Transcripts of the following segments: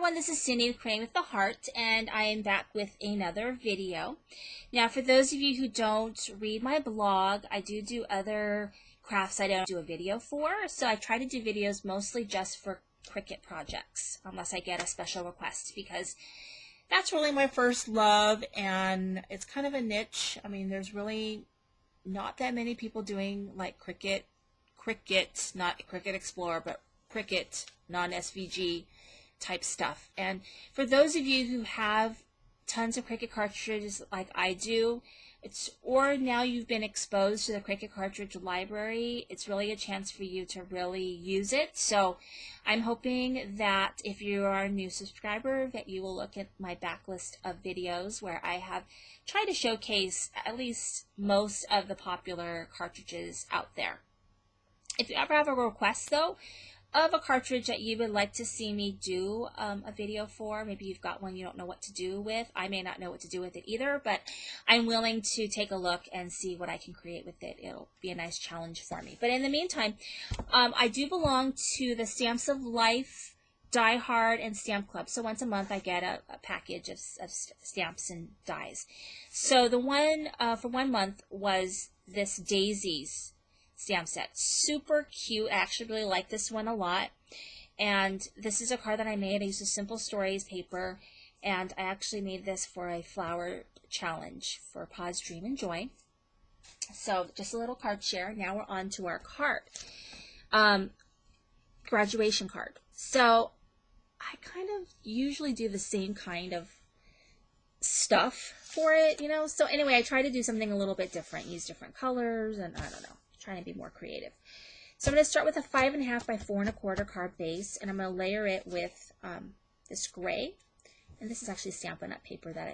everyone, this is Cindy with Creating with the Heart, and I am back with another video. Now, for those of you who don't read my blog, I do other crafts I don't do a video for, so I try to do videos mostly just for Cricut projects, unless I get a special request, because that's really my first love, and it's kind of a niche. I mean, there's really not that many people doing like Cricut, not Cricut Explorer, but Cricut non-SVG type stuff. And for those of you who have tons of Cricut cartridges like I do, or now you've been exposed to the Cricut cartridge library, it's really a chance for you to really use it. So I'm hoping that if you are a new subscriber, that you will look at my backlist of videos where I have tried to showcase at least most of the popular cartridges out there. If you ever have a request, though, of a cartridge that you would like to see me do a video for, maybe you've got one you don't know what to do with. I may not know what to do with it either, but I'm willing to take a look and see what I can create with it. It'll be a nice challenge for me. But in the meantime, I do belong to the Stamps of Life, Die Hard, and Stamp Club. So once a month I get a package of stamps and dies. So the one for 1 month was this Daisies stamp set. Super cute. I actually really like this one a lot. And this is a card that I made. I used a Simple Stories paper, and I actually made this for a flower challenge for Pause, Dream, and Joy. So just a little card share. Now we're on to our card. Graduation card. So I kind of usually do the same kind of stuff for it, you know. So anyway, I try to do something a little bit different, use different colors, and I don't know, trying to be more creative. So I'm going to start with a 5.5 by 4 1/4 card base, and I'm going to layer it with this gray. And this is actually Stampin' Up! Paper that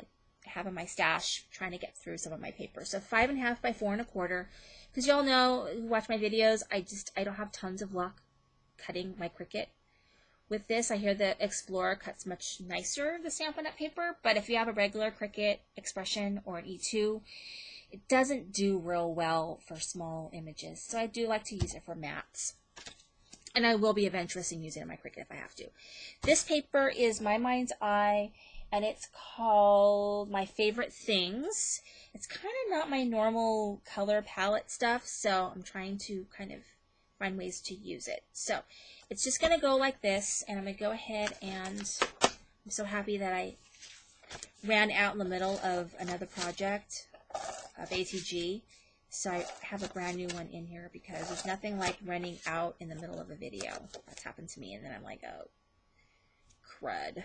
I have in my stash, trying to get through some of my paper. So 5.5 by 4 1/4, because y'all know, who watch my videos, I don't have tons of luck cutting my Cricut. With this, I hear the Explorer cuts much nicer, the Stampin' Up! Paper, but if you have a regular Cricut Expression or an E2, it doesn't do real well for small images. So I do like to use it for mats. And I will be adventurous in using it in my Cricut if I have to. This paper is My Mind's Eye, and it's called My Favorite Things. It's kind of not my normal color palette stuff, so I'm trying to kind of find ways to use it. So it's just going to go like this, and I'm going to go ahead and I'm so happy that I ran out in the middle of another project of ATG, so I have a brand new one in here, because there's nothing like running out in the middle of a video. That's happened to me, and then I'm like, oh, crud.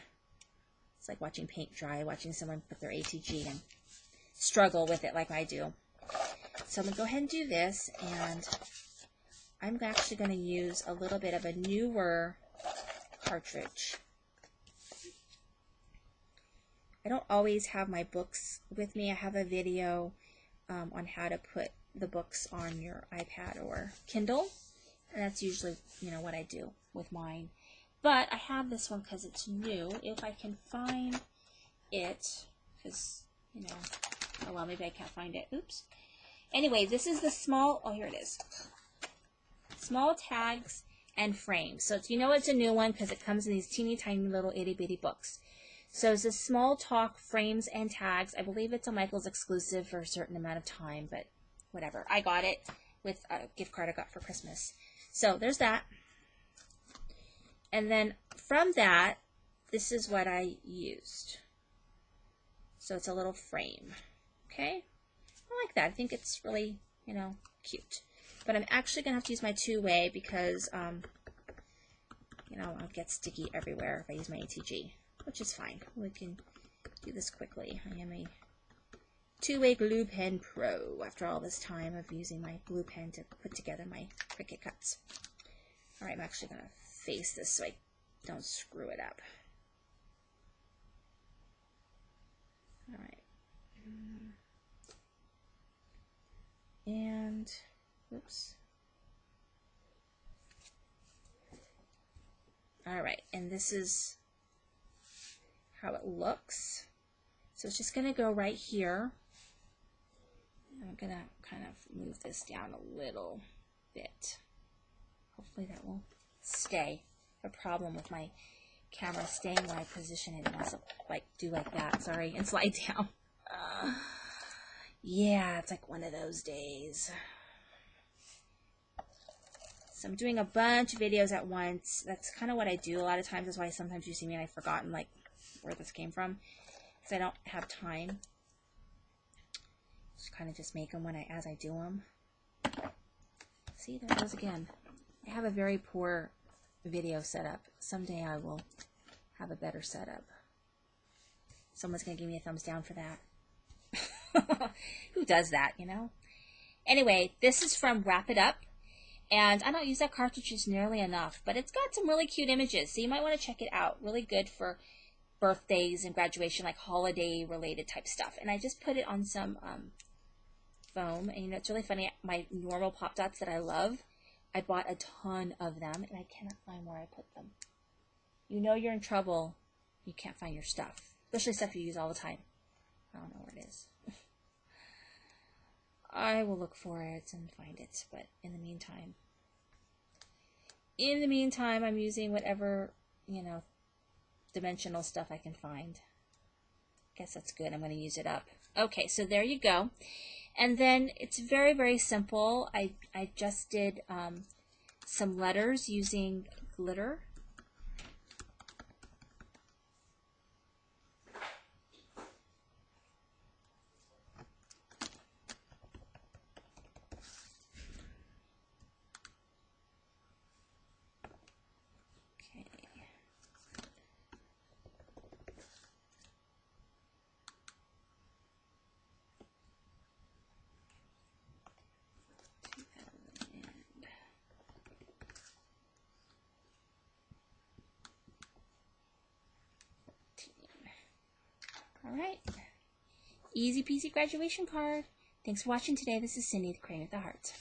It's like watching paint dry, watching someone put their ATG and struggle with it like I do. So I'm going to go ahead and do this, and I'm actually going to use a little bit of a newer cartridge. I don't always have my books with me. I have a video on how to put the books on your iPad or Kindle, and that's usually, you know, what I do with mine. But I have this one because it's new. If I can find it, because, you know, oh well, maybe I can't find it. Oops. Anyway, this is the small, oh, here it is. Small tags and frames. So you know it's a new one because it comes in these teeny tiny little itty bitty books. So it's a Small Talk frames and tags. I believe it's a Michael's exclusive for a certain amount of time, but whatever. I got it with a gift card I got for Christmas. So there's that. And then from that, this is what I used. So it's a little frame. Okay? I like that. I think it's really, you know, cute. But I'm actually going to have to use my two-way because, you know, I'll get sticky everywhere if I use my ATG. Which is fine. We can do this quickly. I am a two-way glue pen pro after all this time of using my glue pen to put together my Cricut cuts. Alright, I'm actually going to face this so I don't screw it up. Alright. And, oops. Alright, and this is how it looks. So it's just going to go right here. I'm going to kind of move this down a little bit. Hopefully that will stay. A problem with my camera staying where I position it. It wants to like do like that, sorry, and slide down. Yeah, it's like one of those days. So I'm doing a bunch of videos at once. That's kind of what I do a lot of times. That's why sometimes you see me and I've forgotten like where this came from, because I don't have time. Just kind of just make them as I do them. See, there it goes again. I have a very poor video setup. Someday I will have a better setup. Someone's going to give me a thumbs down for that. Who does that, you know? Anyway, this is from Wrap It Up. And I don't use that cartridge nearly enough, but it's got some really cute images, so you might want to check it out. Really good for birthdays and graduation, like holiday-related type stuff. And I just put it on some foam. And you know, it's really funny. My normal Pop Dots that I love, I bought a ton of them, and I cannot find where I put them. You know you're in trouble. You can't find your stuff, especially stuff you use all the time. I don't know where it is. I will look for it and find it, but in the meantime, I'm using whatever, you know, dimensional stuff I can find. Guess that's good. I'm going to use it up. Okay, so there you go. And then it's very, very simple. I just did some letters using glitter. Alright, easy peasy graduation card. Thanks for watching today. This is Cindy, the Crane with the Heart.